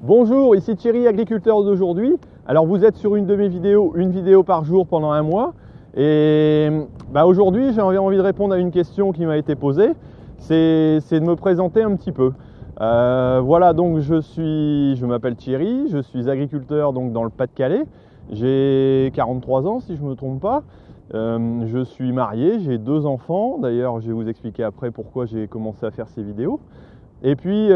Bonjour, ici Thierry, agriculteur d'aujourd'hui. Alors vous êtes sur une de mes vidéos, une vidéo par jour pendant un mois. Et aujourd'hui j'ai envie de répondre à une question qui m'a été posée. C'est de me présenter un petit peu. Voilà, donc je m'appelle Thierry, je suis agriculteur donc dans le Pas-de-Calais. J'ai 43 ans si je ne me trompe pas. Je suis marié, j'ai 2 enfants. D'ailleurs je vais vous expliquer après pourquoi j'ai commencé à faire ces vidéos. Et puis,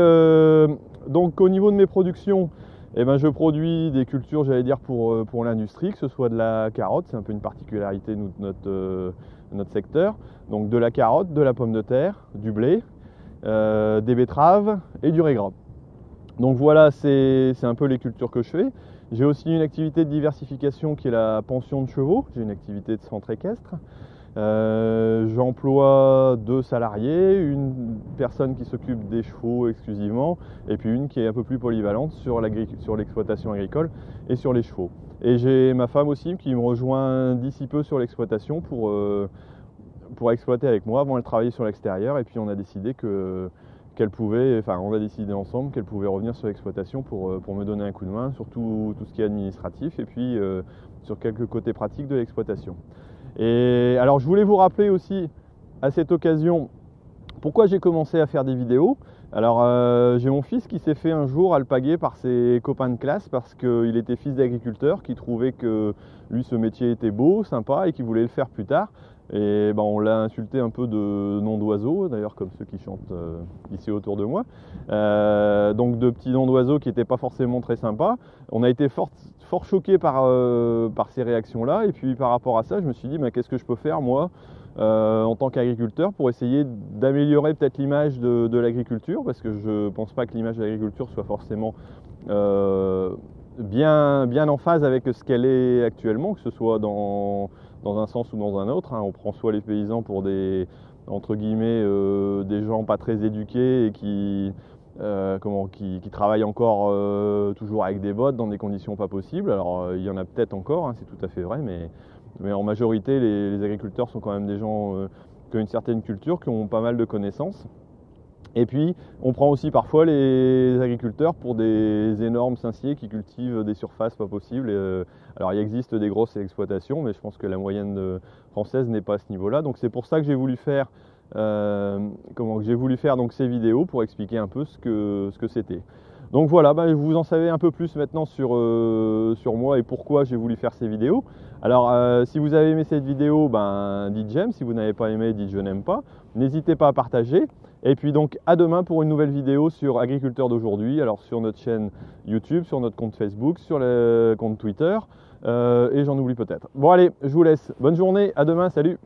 donc au niveau de mes productions, je produis des cultures, j'allais dire, pour l'industrie, que ce soit de la carotte, c'est un peu une particularité de notre secteur. Donc de la carotte, de la pomme de terre, du blé, des betteraves et du raisin. Donc voilà, c'est un peu les cultures que je fais. J'ai aussi une activité de diversification qui est la pension de chevaux. J'ai une activité de centre équestre. J'emploie 2 salariés, une personne qui s'occupe des chevaux exclusivement et puis une qui est un peu plus polyvalente sur l'exploitation agricole et sur les chevaux. Et j'ai ma femme aussi qui me rejoint d'ici peu sur l'exploitation pour exploiter avec moi. Avant elle travaillait sur l'extérieur et puis on a décidé on a décidé ensemble qu'elle pouvait revenir sur l'exploitation pour me donner un coup de main sur tout ce qui est administratif et puis sur quelques côtés pratiques de l'exploitation. Et alors je voulais vous rappeler aussi à cette occasion pourquoi j'ai commencé à faire des vidéos. Alors j'ai mon fils qui s'est fait un jour alpaguer par ses copains de classe parce qu'il était fils d'agriculteur, qui trouvait que lui ce métier était beau, sympa et qu'il voulait le faire plus tard. Et on l'a insulté un peu de nom d'oiseau, d'ailleurs comme ceux qui chantent ici autour de moi. Donc de petits noms d'oiseaux qui n'étaient pas forcément très sympas. On a été fort choqués par ces réactions-là. Et puis par rapport à ça, je me suis dit qu'est-ce que je peux faire moi en tant qu'agriculteur pour essayer d'améliorer peut-être l'image de l'agriculture, parce que je ne pense pas que l'image de l'agriculture soit forcément bien en phase avec ce qu'elle est actuellement, que ce soit dans un sens ou dans un autre. On prend soit les paysans pour entre guillemets, des gens pas très éduqués et qui travaillent encore toujours avec des bottes dans des conditions pas possibles. Alors il y en a peut-être encore, c'est tout à fait vrai, mais en majorité les agriculteurs sont quand même des gens qui ont une certaine culture, qui ont pas mal de connaissances. Et puis on prend aussi parfois les agriculteurs pour des énormes sinciers qui cultivent des surfaces pas possibles. Alors il existe des grosses exploitations, mais je pense que la moyenne française n'est pas à ce niveau-là. Donc c'est pour ça que j'ai voulu faire donc ces vidéos pour expliquer un peu ce que c'était. Donc voilà, vous en savez un peu plus maintenant sur moi et pourquoi j'ai voulu faire ces vidéos. Alors si vous avez aimé cette vidéo, dites j'aime. Si vous n'avez pas aimé, dites je n'aime pas. N'hésitez pas à partager. Et puis donc à demain pour une nouvelle vidéo sur Agriculteur d'aujourd'hui. Alors sur notre chaîne YouTube, sur notre compte Facebook, sur le compte Twitter et j'en oublie peut-être. Bon allez, je vous laisse. Bonne journée, à demain, salut.